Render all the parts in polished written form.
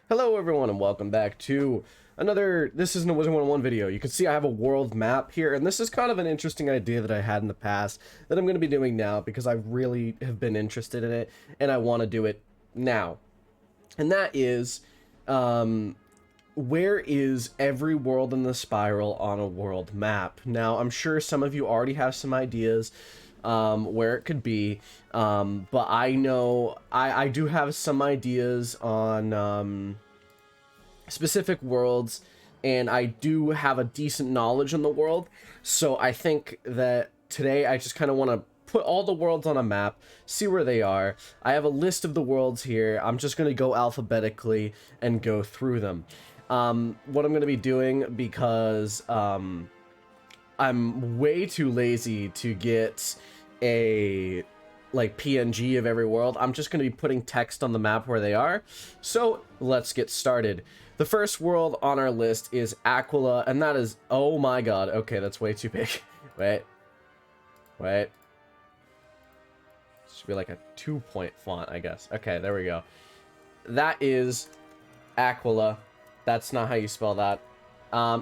Hello everyone and welcome back to another, this isn't a Wizard 101 video. You can see I have a world map here, and this is kind of an interesting idea that I had in the past that I'm going to be doing now because I really have been interested in it and I want to do it now. And that is, where is every world in the spiral on a world map? Now, I'm sure some of you already have some ideas where it could be, but I know I do have some ideas on specific worlds, and I do have a decent knowledge in the world, so I think that today I just kind of want to put all the worlds on a map, see where they are. I have a list of the worlds here. I'm just going to go alphabetically and go through them. What I'm going to be doing, because I'm way too lazy to get a PNG of every world, I'm just going to be putting text on the map where they are. So let's get started. The first world on our list is Aquila, and that is, oh my god, okay, that's way too big. Wait. Should be like a 2-point font, I guess. Okay, there we go. That is Aquila. That's not how you spell that.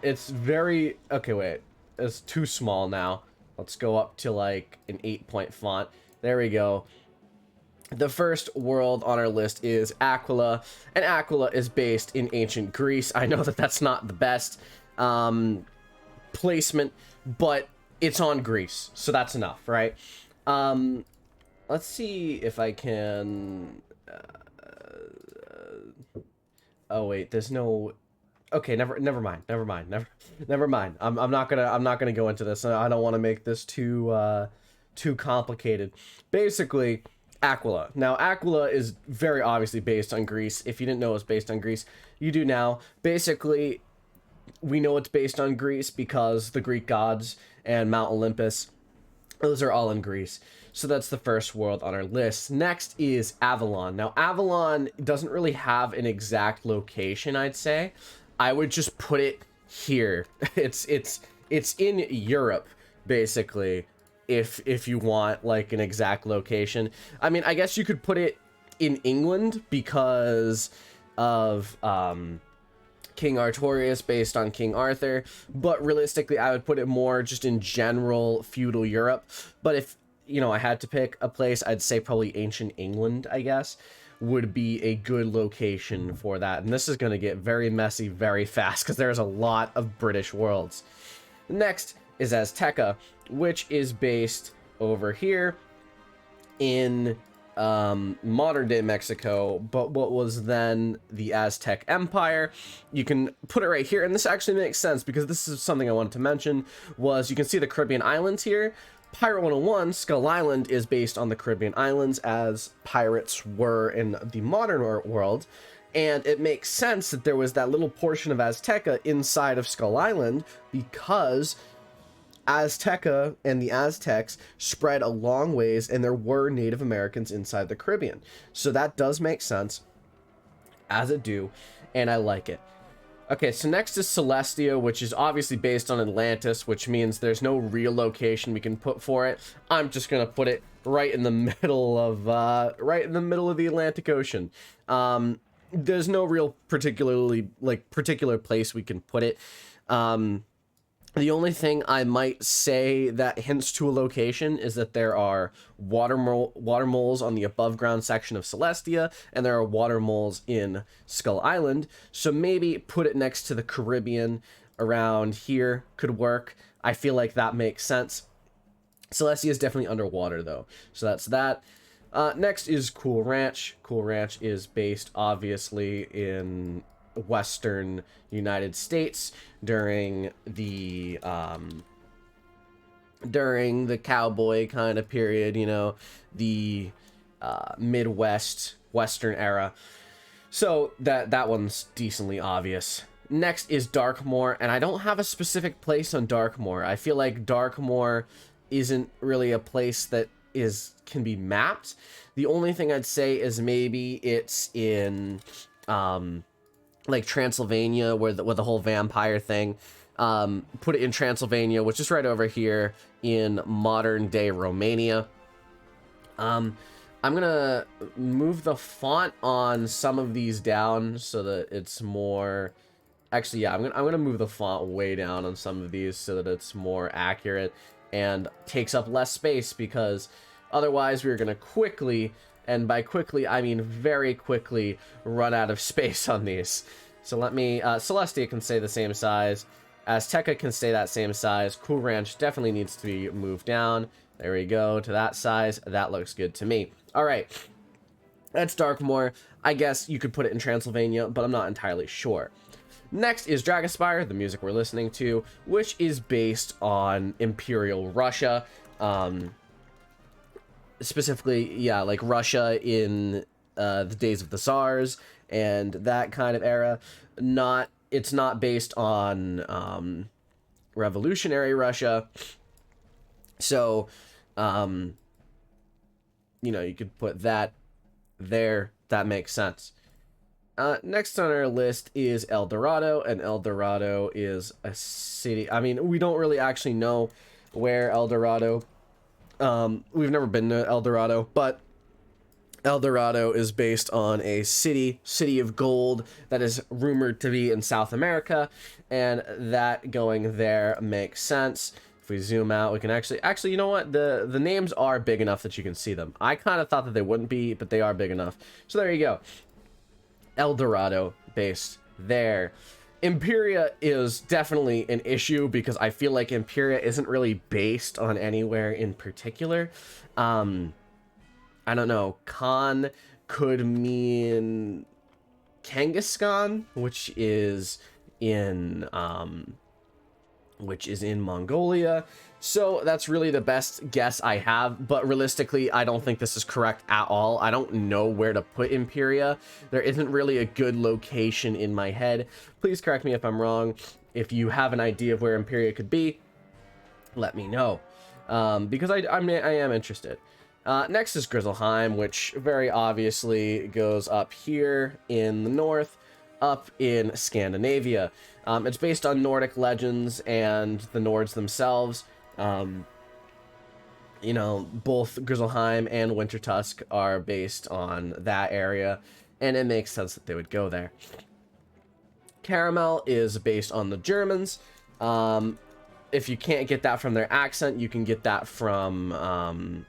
It's very, okay, wait, it's too small now. Let's go up to like an 8-point font. There we go. The first world on our list is Aquila, and Aquila is based in ancient Greece. I know that that's not the best placement, but it's on Greece, so that's enough, right? Let's see if I can... oh wait, there's no... Okay, never mind. I'm not gonna go into this. I don't want to make this too complicated. Basically, Aquila. Now, Aquila is very obviously based on Greece. If you didn't know it's based on Greece, you do now. Basically, we know it's based on Greece because the Greek gods and Mount Olympus, those are all in Greece. So that's the first world on our list. Next is Avalon. Now, Avalon doesn't really have an exact location, I'd say. I would just put it here. It's in Europe, basically. If you want like an exact location. I mean, I guess you could put it in England because of King Artorias, based on King Arthur, but realistically I would put it more just in general feudal Europe. But if, you know, I had to pick a place, I'd say probably ancient England, I guess, would be a good location for that. And this is going to get very messy very fast because there's a lot of British worlds. Next is Azteca, which is based over here in modern day Mexico, but what was then the Aztec Empire. You can put it right here, and this actually makes sense because this is something I wanted to mention, was you can see the Caribbean islands here. Pirate 101, Skull Island, is based on the Caribbean islands as pirates were in the modern world, and it makes sense that there was that little portion of Azteca inside of Skull Island because Azteca and the Aztecs spread a long ways, and there were Native Americans inside the Caribbean. So that does make sense, as it do, and I like it. Okay, so next is Celestia, which is obviously based on Atlantis, which means there's no real location we can put for it. I'm just gonna put it right in the middle of the Atlantic Ocean. There's no real particular place we can put it. The only thing I might say that hints to a location is that there are water moles on the above ground section of Celestia, and there are water moles in Skull Island, so maybe put it next to the Caribbean around here could work. I feel like that makes sense. Celestia is definitely underwater though, so that's that. Next is Cool Ranch. Cool Ranch is based obviously in Western United States during the cowboy kind of period, you know, the Midwest Western era. So that one's decently obvious. Next is Darkmoor, and I don't have a specific place on Darkmoor. I feel like Darkmoor isn't really a place that can be mapped. The only thing I'd say is maybe it's in like Transylvania, where the whole vampire thing. Put it in Transylvania, which is right over here in modern day Romania. I'm gonna move the font on some of these down so that it's more... Actually, yeah, I'm gonna move the font way down on some of these so that it's more accurate and takes up less space, because otherwise we're gonna quickly, and by quickly I mean very quickly, run out of space on these. So let me... Celestia can stay the same size. Azteca can stay that same size. Cool Ranch definitely needs to be moved down. There we go, to that size. That looks good to me. All right, that's Darkmoor. I guess you could put it in Transylvania, but I'm not entirely sure. Next is Spire, the music we're listening to, which is based on Imperial Russia. Specifically, yeah, like Russia in the days of the Tsars and that kind of era. It's not based on revolutionary Russia. So, you know, you could put that there. That makes sense. Next on our list is El Dorado, and El Dorado is a city. I mean, we don't really actually know where El Dorado. We've never been to El Dorado, but El Dorado is based on a city of gold that is rumored to be in South America, and that going there makes sense. If we zoom out, we can actually, you know what? The names are big enough that you can see them. I kind of thought that they wouldn't be, but they are big enough. So there you go. El Dorado based there. Imperia is definitely an issue because I feel like Imperia isn't really based on anywhere in particular. I don't know. Khan could mean Kangaskhan, which is in Mongolia. So that's really the best guess I have, but realistically, I don't think this is correct at all. I don't know where to put Imperia. There isn't really a good location in my head. Please correct me if I'm wrong. If you have an idea of where Imperia could be, let me know, because I am interested. Next is Grizzleheim, which very obviously goes up here in the north, up in Scandinavia. It's based on Nordic legends and the Nords themselves. You know, both Grizzleheim and Wintertusk are based on that area, and it makes sense that they would go there. Caramel is based on the Germans. If you can't get that from their accent, you can get that from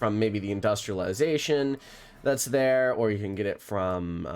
maybe the industrialization that's there, or you can get it from...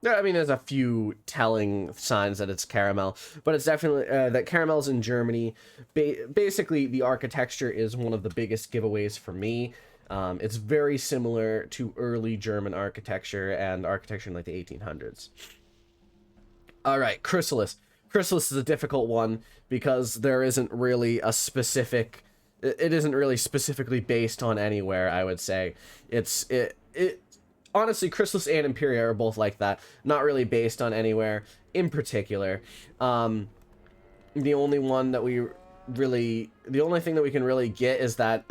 I mean, there's a few telling signs that it's caramel, but it's definitely that caramel's in Germany. Basically, the architecture is one of the biggest giveaways for me. It's very similar to early German architecture and architecture in like the 1800s. All right, Chrysalis. Chrysalis is a difficult one because there isn't really a specific... It isn't really specifically based on anywhere, I would say. Honestly, Chrysalis and Imperia are both like that. Not really based on anywhere in particular. The only thing that we can really get is that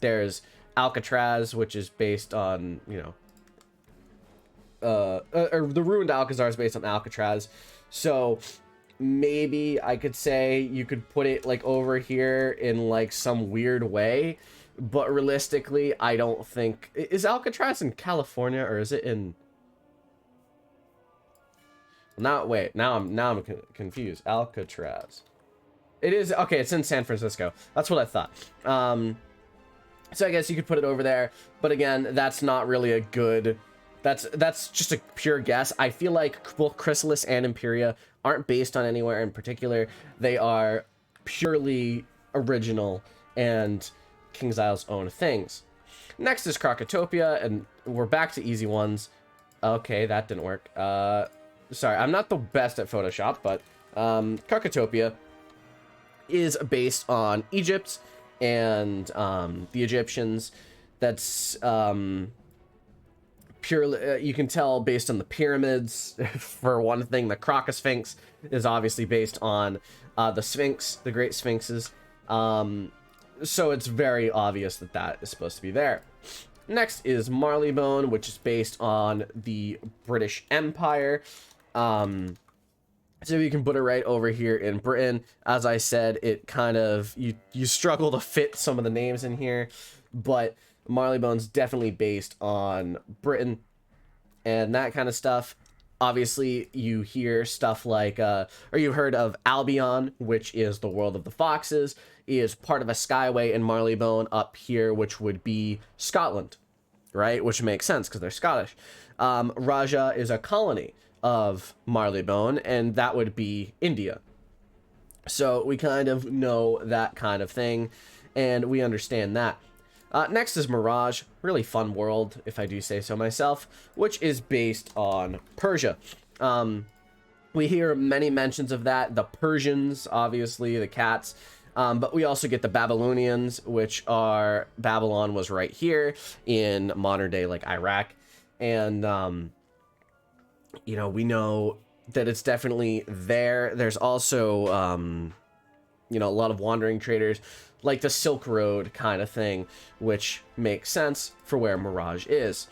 there's Alcatraz, which is based on, you know, or the ruined Alcazar is based on Alcatraz. So maybe I could say you could put it like over here in like some weird way. But realistically, I don't think... Is Alcatraz in California, or is it in... Now, wait. Now I'm confused. Alcatraz. It is... Okay, it's in San Francisco. That's what I thought. So I guess you could put it over there. But again, that's not really a good... That's just a pure guess. I feel like both Chrysalis and Imperia aren't based on anywhere in particular. They are purely original and... King's Isle's own things. Next is Crocotopia, and we're back to easy ones. Okay, that didn't work. Sorry, I'm not the best at Photoshop, but Crocotopia is based on Egypt and the Egyptians. That's purely, you can tell based on the pyramids. For one thing, the Crocosphinx is obviously based on the Sphinx, the Great Sphinxes. So it's very obvious that that is supposed to be there. Next is Marleybone, which is based on the British Empire. So you can put it right over here in Britain. As I said, it kind of, you struggle to fit some of the names in here but Marleybone's definitely based on Britain and that kind of stuff. Obviously, you hear stuff like, or you've heard of Albion, which is the world of the foxes, is part of a skyway in Marleybone up here, which would be Scotland, right? Which makes sense because they're Scottish. Raja is a colony of Marleybone, and that would be India. So we kind of know that kind of thing, and we understand that. Next is Mirage, really fun world, if I do say so myself, which is based on Persia. We hear many mentions of that. The Persians, obviously, the cats. But we also get the Babylonians, which are... Babylon was right here in modern day, like, Iraq. And, you know, we know that it's definitely there. There's also, you know, a lot of wandering traders, like the Silk Road kind of thing, which makes sense for where Mirage is.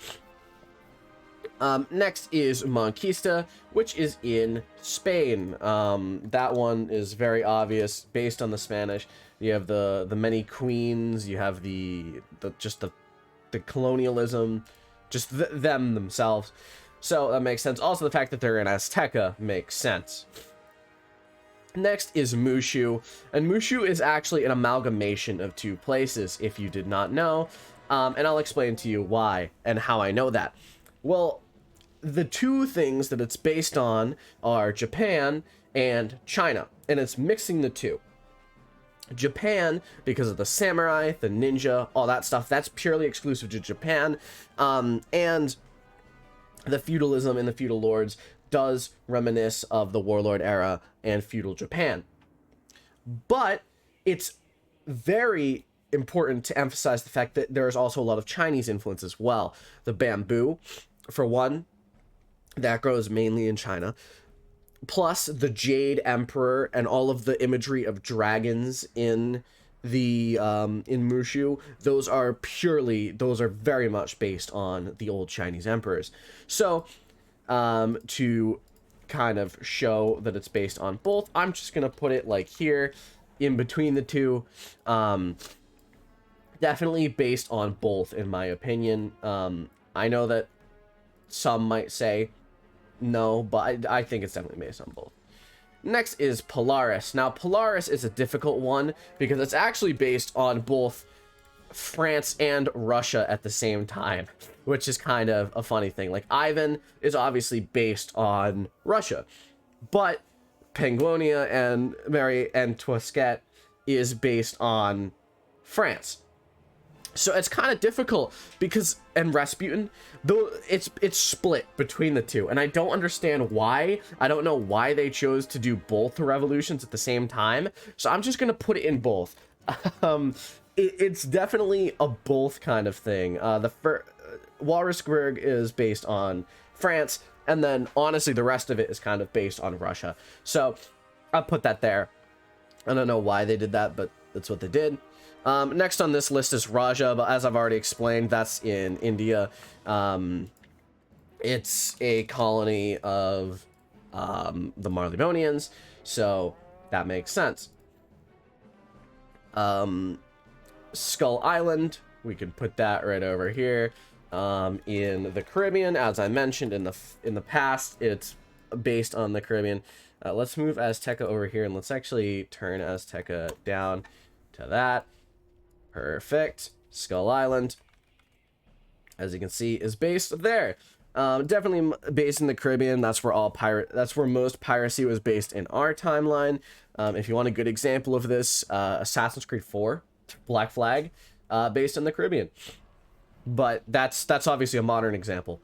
Next is Monquista, which is in Spain. That one is very obvious, based on the Spanish. You have the many queens, you have the colonialism, just them themselves. So that makes sense. Also, the fact that they're in Azteca makes sense. Next is Mushu, and Mushu is actually an amalgamation of two places, if you did not know, and I'll explain to you why and how I know that. Well, the two things that it's based on are Japan and China, and it's mixing the two. Japan, because of the samurai, the ninja, all that stuff, that's purely exclusive to Japan, and the feudalism and the feudal lords does reminisce of the warlord era and feudal Japan. But it's very important to emphasize the fact that there is also a lot of Chinese influence as well. The bamboo, for one, that grows mainly in China. Plus the Jade Emperor and all of the imagery of dragons in the in Mushu, those are very much based on the old Chinese emperors. So to kind of show that it's based on both, I'm just gonna put it like here in between the two. Definitely based on both, in my opinion. I know that some might say no, but I think it's definitely based on both. Next is Polaris. Now, Polaris is a difficult one because it's actually based on both France and Russia at the same time, which is kind of a funny thing. Like, Ivan is obviously based on Russia, but Penguonia and Marie Antoinette is based on France. So it's kind of difficult because, and Rasputin, though it's split between the two, and I don't understand why. I don't know why they chose to do both revolutions at the same time. So I'm just gonna put it in both. It's definitely a both kind of thing. Walrusburg is based on France, and then honestly the rest of it is kind of based on Russia. So I'll put that there. I don't know why they did that, but that's what they did. Next on this list is Raja, but as I've already explained, that's in India. It's a colony of the Marleybonians, so that makes sense. Skull Island, we can put that right over here. In the Caribbean, as I mentioned in the past, it's based on the Caribbean. Let's move Azteca over here, and let's actually turn Azteca down to that. Perfect. Skull Island, as you can see, is based there. Definitely based in the Caribbean. That's where most piracy was based in our timeline. If you want a good example of this, Assassin's Creed 4, Black Flag, based in the Caribbean. But that's obviously a modern example.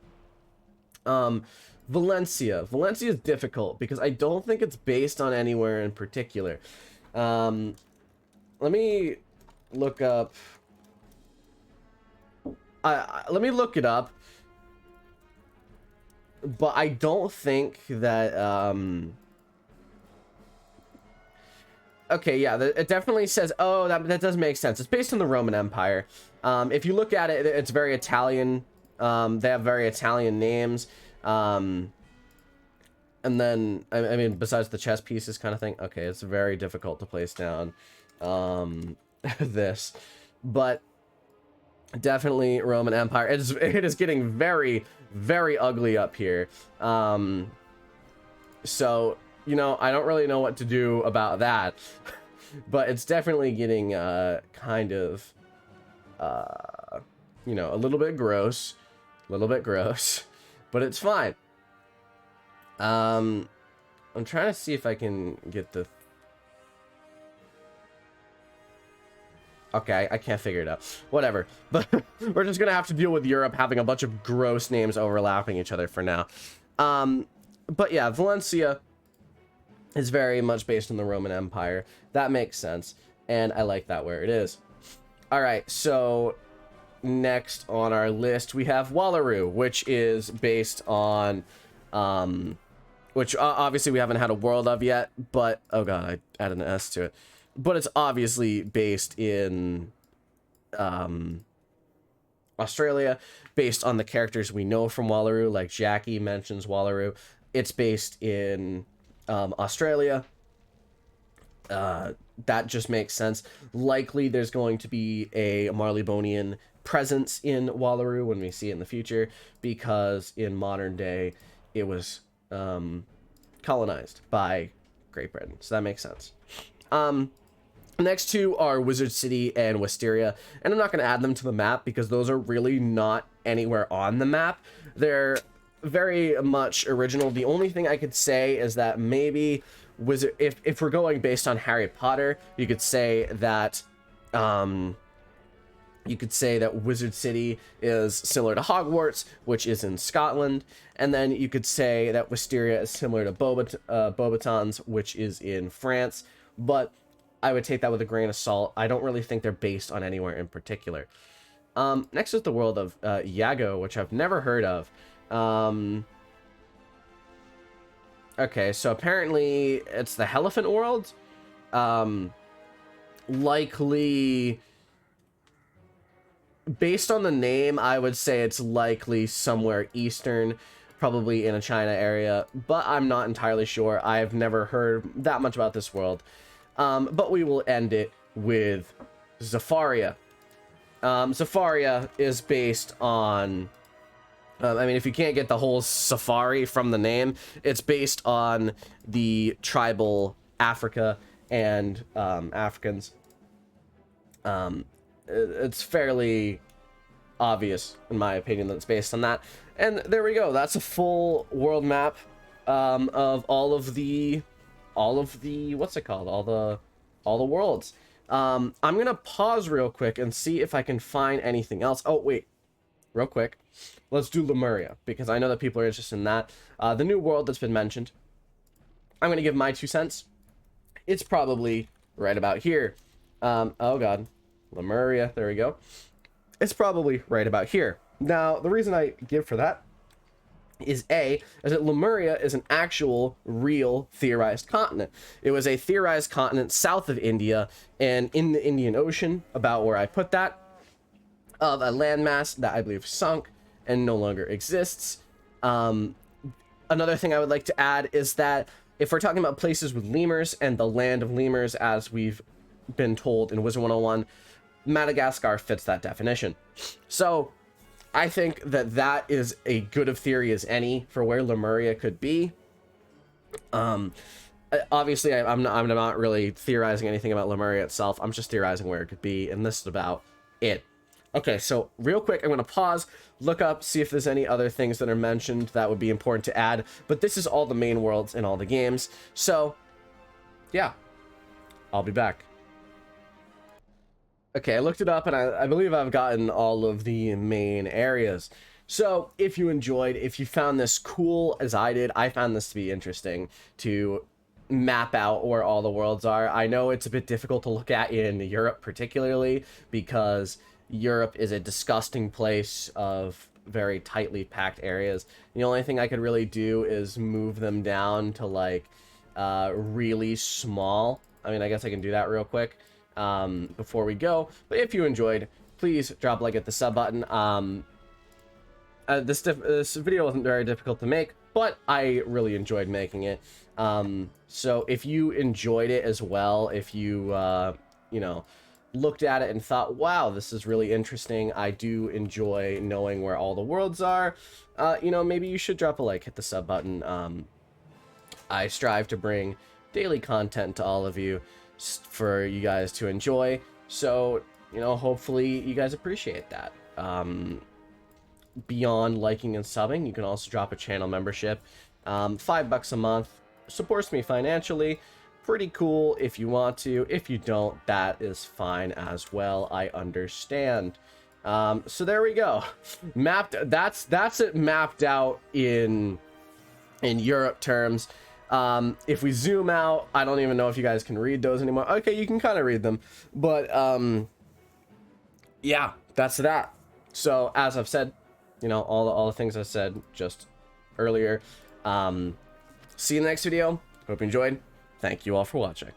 Valencia is difficult because I don't think it's based on anywhere in particular. Let me look up. Let me look it up. But I don't think that. Okay, yeah, it definitely says. Oh, that does make sense. It's based on the Roman Empire. If you look at it, it's very Italian. They have very Italian names. And then, I mean, besides the chess pieces kind of thing. Okay, it's very difficult to place down this. But Definitely Roman Empire. It is getting very, very ugly up here. So, you know, I don't really know what to do about that. But it's definitely getting kind of, you know, a little bit gross. A little bit gross. But it's fine. I'm trying to see if I can get the... Okay, I can't figure it out. Whatever. But we're just going to have to deal with Europe having a bunch of gross names overlapping each other for now. But yeah, Valencia is very much based on the Roman Empire. That makes sense. And I like that where it is. All right, so next on our list, we have Wallaroo, which is based on... which obviously we haven't had a world of yet. But, oh god, I added an S to it. But it's obviously based in Australia, based on the characters we know from Wallaroo, like Jackie mentions Wallaroo. It's based in Australia. That just makes sense. Likely there's going to be a Marleybonian presence in Wallaroo when we see it in the future, because in modern day it was colonized by Great Britain. So that makes sense. Next two are Wizard City and Wisteria, and I'm not going to add them to the map because those are really not anywhere on the map. They're very much original. The only thing I could say is that maybe if we're going based on Harry Potter, you could say that Wizard City is similar to Hogwarts, which is in Scotland, and then you could say that Wisteria is similar to Beauxbatons, which is in France, but I would take that with a grain of salt. I don't really think they're based on anywhere in particular. Next is the world of Iago, which I've never heard of. Okay, so apparently it's the Elephant world. Likely, based on the name, I would say it's likely somewhere eastern, probably in a China area, but I'm not entirely sure. I've never heard that much about this world. But we will end it with Zafaria. Zafaria is based on... I mean, if you can't get the whole safari from the name, it's based on the tribal Africa and Africans. It's fairly obvious, in my opinion, that it's based on that. And there we go. That's a full world map of all of the what's it called? All the worlds. I'm gonna pause real quick and see if I can find anything else. Oh wait, real quick. Let's do Lemuria, because I know that people are interested in that. The new world that's been mentioned. I'm going to give my 2 cents. It's probably right about here. Oh, God. Lemuria. There we go. It's probably right about here. Now, the reason I give for that is that Lemuria is an actual, real, theorized continent. It was a theorized continent south of India and in the Indian Ocean, about where I put that, of a landmass that I believe sunk and no longer exists. Another thing I would like to add is that if we're talking about places with lemurs and the land of lemurs, as we've been told in Wizard 101, Madagascar fits that definition. So I think that that is a good of theory as any for where Lemuria could be. Obviously, I'm not really theorizing anything about Lemuria itself. I'm just theorizing where it could be, and this is about it. Okay, so real quick, I'm going to pause, look up, see if there's any other things that are mentioned that would be important to add. But this is all the main worlds in all the games. So, yeah, I'll be back. Okay, I looked it up, and I believe I've gotten all of the main areas. So, if you enjoyed, if you found this cool as I did, I found this to be interesting to map out where all the worlds are. I know it's a bit difficult to look at in Europe particularly, because Europe is a disgusting place of very tightly packed areas. The only thing I could really do is move them down to like really small. I mean, I guess I can do that real quick before we go. But if you enjoyed, please drop a like at the sub button. This video wasn't very difficult to make, but I really enjoyed making it. So if you enjoyed it as well, if you you know, looked at it and thought, wow, this is really interesting, I do enjoy knowing where all the worlds are, you know, maybe you should drop a like, hit the sub button. I strive to bring daily content to all of you for you guys to enjoy, so, you know, hopefully you guys appreciate that. Beyond liking and subbing, you can also drop a channel membership. $5 a month supports me financially. Pretty cool if you want to. If you don't, that is fine as well. I understand. So there we go. That's it mapped out in Europe terms. If we zoom out, I don't even know if you guys can read those anymore. Okay, you can kind of read them, but yeah, that's that. So as I've said, you know, all the things I said just earlier. See you in the next video. Hope you enjoyed. Thank you all for watching.